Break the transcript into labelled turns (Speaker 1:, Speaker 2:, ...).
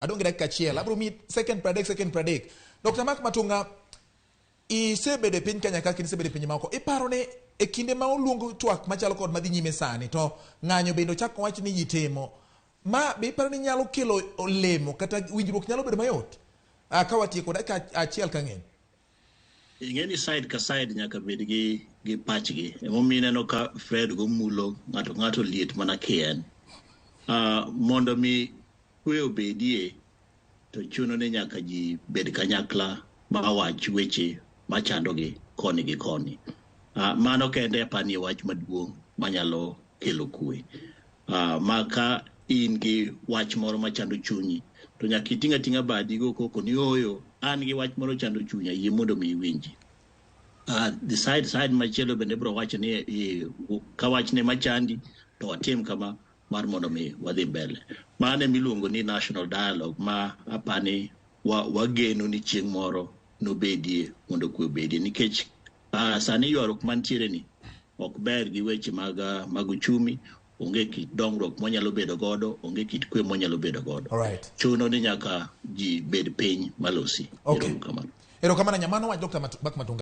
Speaker 1: adonge dakika achiel abro mi second pradek Dr. Mark Matunga isebede piny Kenya kaka isebede piny maoko iparo ne e kinde ma oluongo twak machalo kod madhi nyime sani to ng'anyo bende ochak wach ni jitimo ma be iparo ni nyalo kelo olemo kata winjruok nyalo bedo mayot ka watieko dakika achiel ka ng'eny
Speaker 2: ingeni side ka side nyaka bed gi pachgi emomiyo no ka Fred go mulo ng'ato liet mana kien mondo mi kwee obedie to chuno ni nyaka ji bed kanyakla ma wach weche machandogi koni gi koni mano kende pani wach maduong' manyalo kelo kwee maka in gi wach moro machando chunyi to nyaka itinga badi go koko ni oyo an gi wach moro chando chunya yie mondo mi winji the side machielo bende bro wacho ni ka wach ne machandi to watim kama mar mondo mi wadhi mbele mane miluongo ni national dialogue ma apani wageno ni chieng' moro nobedie mondo kwee obedie nikech sani ywaruok mantiere ni ok ber gi weche mag uchumi onge kit dongruok monyalo bedo godo onge kit kwee monyalo bedo godo chuno ni nyaka ji bed piny malosi
Speaker 1: erokamano nyamano wach Dr. Mark Matunga